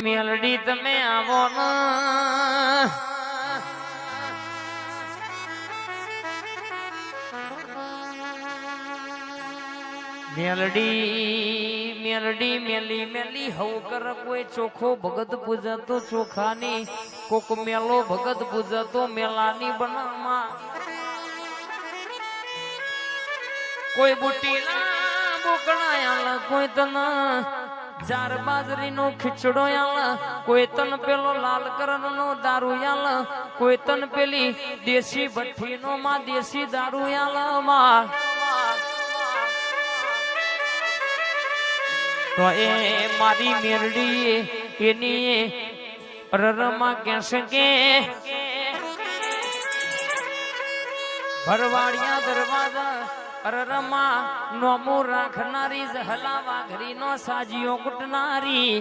મેલડી તમે આવો ને મેલડી મેલડી મેલી મેલી હવ કર કોઈ ચોખ્ખો ભગત પૂજતો ચોખાની કોક મેલો ભગત પૂજતો મેલાની બનામાં કોઈ બુટીલા બોકડાયા કોઈ તના ચાર બાજરીનો ખીચડો આલા કોઈ તન પેલો લાલ કરણનો દારૂ આલા કોઈ તન પેલી દેશી ભઠ્ઠીનો માં દેશી દારૂ આલા માં તો એ મારી મેરડી એની રરમાં કેસે કે ભરવાડિયા દરવાજા અરરમાં નોમું રાખનારી જહલા વાઘરી નો સાજીઓ કુટનારી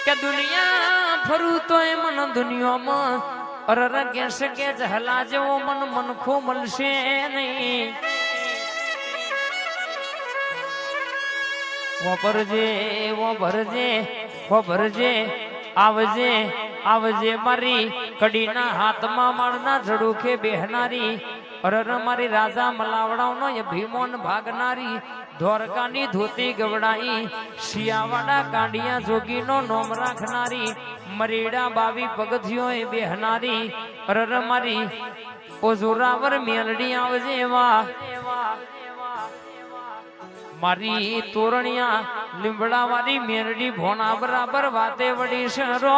કે દુનિયા ફરું તો એ મન દુનિયામાં અરર કેસે કે જહલા જેવો મન મનખો મળશે નહીં ભરજે આવજે આવજે મારી કડીના હાથમાં માળના ઝડુખે બેહનારી અરર મારી રાજા મલાવડાનો ભીમોન ભાગનારી ધોરકાની ધોતી ગવડાઈ શિયાવાડા કાંડિયા જોગીનો નોમ રાખનારી મરીડા બાવી પગથિયો બેહનારી અરર મારી ઓઝુરાવર મેલડી આવજે વાહ મારી તોરણિયા લીમડા વાળી મેરડી ભોણા બરાબર વાતે વડી શરો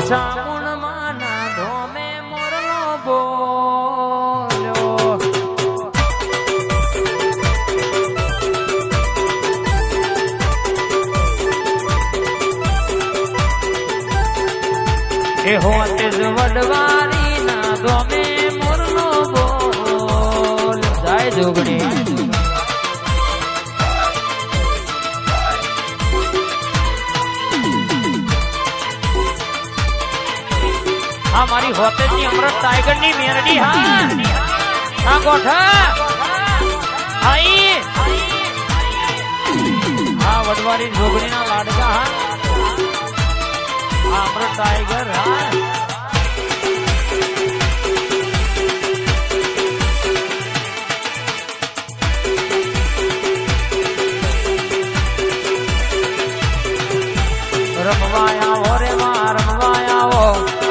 ચામુંડ માના ધોમે મોરલો બોલ્યો એ હોતે જ વડવારી ના ધોમે મોરલો બોલ જાય જોગણી હા મારી હોતેજની અમૃત ટાઈગર ની મેરડી હા ગોઠા આઈ હા વડવારી જોગણી ના લાડકા હા અમૃત ટાઈગર હા રમવાયા હો રે માં રમવાયા હો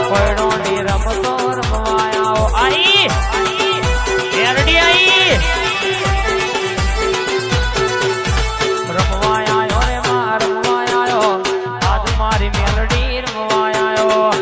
કોઈનો ની રમતો રમવાયા આઈ મેરડી આઈ રમવાયા રે માં રમવાયા આજ મારી મેલડી રમવાયા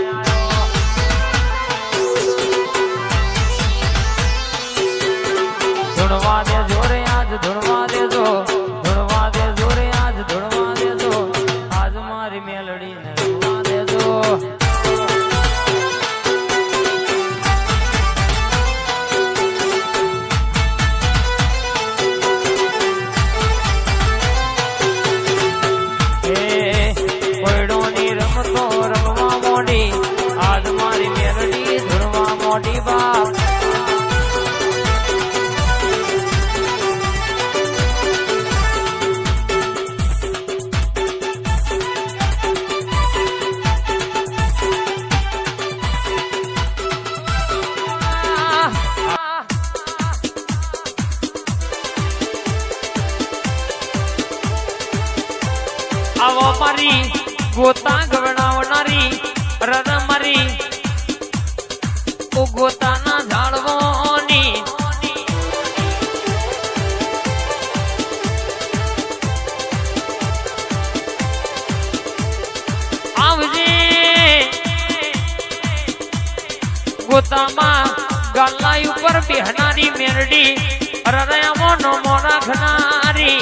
આવો મારી ગોતા ગવડાવનારી રર મારી ગોતાના ઝાડવાની આવજે ગોતામાં ગાલાઈ ઉપર બેહનારી મેરડી રરયામો નમો રાખનારી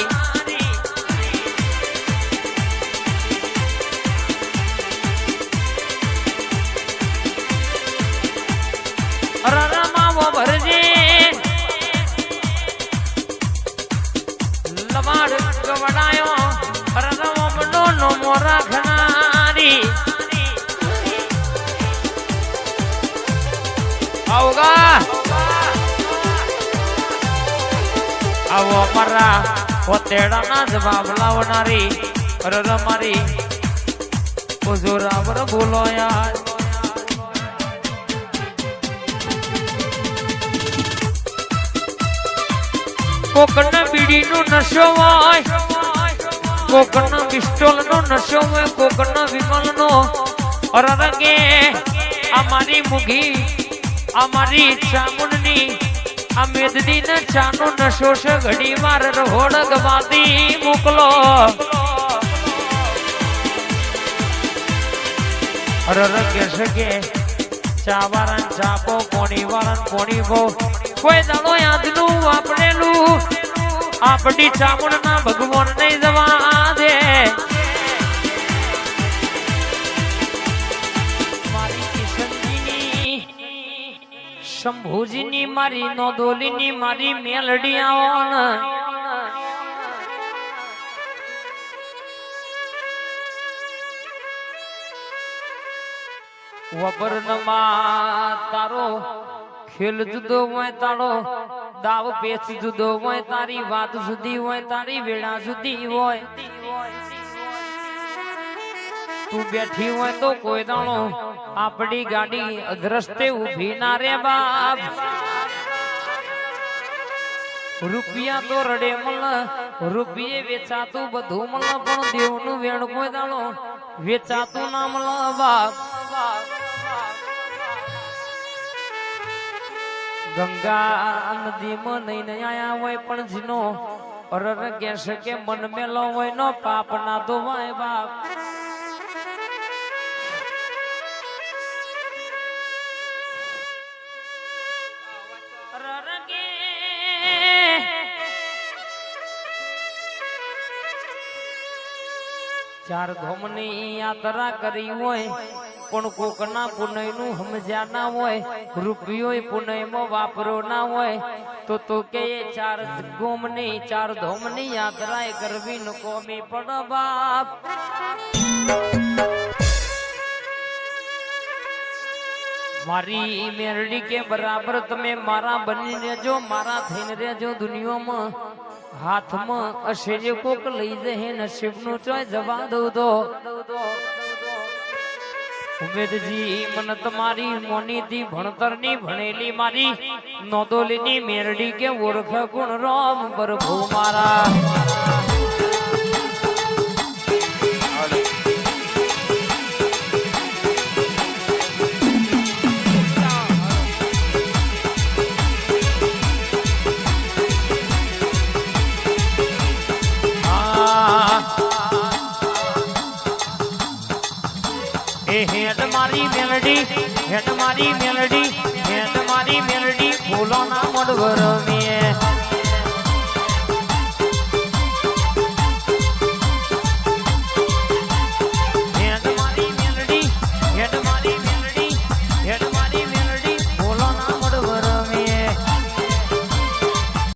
રરમાવો ભરજે લવાડ ગવડાયો રરમો નમો રાખનારી આવગા આવો મારા પોતેડાના જવાબ લાવનારી રર મારી જોરાવર બોલો યાર કોકના બીડીનો નશો હોય કોકના પિસ્તોલનો નશો હોય કોકના વિમલનો અરરગે અમારી મુગી અમારી ચામુંડની આ મેદદીના ચાનો નશો છે ઘડી વાર રહોડ ગવાતી મોકલો અરરગે સકે ચાવારન ચાપો કોણી વારન કોણી ભો કોઈ દાડો યાદનું વાપરેલું આપડી ચામુંડના ભગવાન નહીં જવા દે મારી કિશનજીની શંભુજીની મારી નોદોલીની મારી મેલડી આવન વબરનમાં તારો ખેલ જુદો હોય તારો દાવ પેચ જુદો હોય તારી વાત જુદી હોય તારી વેળા જુદી હોય તું બેઠી હોય તો કોઈ દાણો આપણી ગાડી અધરસ્તે ઊભી ના રે બાપ રૂપિયા તો રડે મળ રૂપિયે વેચાતું બધું મળ પણ દેવનું વેણ કોઈ દાણો વેચાતું ના મળ બાપ ગંગા નદીમાં નહીં આયા હોય પણ જીનો અરર કહેશે કે મન મેલો હોય નો પાપ ના ધોવાય બાપ ચાર ધોમની યાત્રા કરી હોય પણ કોકના પુનયનું સમજ્યા ના હોય રૂપિયો પુનયમાં વાપરો ના હોય તો કે ચાર ગોમની ચાર ધોમની યાત્રા કરવી ન કોમી પડ બાપ મારી મેરડી કે બરાબર તમે મારા બની રહેજો મારા થઈને રહેજો દુનિયામાં હાથમાં હશે જે કોક લઈ જશે નસીબનું ચોય જવા દઉં તો ઉમેદજી મન તમારી મોનીથી ભણતરની ભણેલી મારી નોદોલીની મેરડી કે ઓળખ ગુણ રામ પ્રભુ મારા હેડ મારી મેલડી હેડ મારી મેલડી બોલો ના મોડવર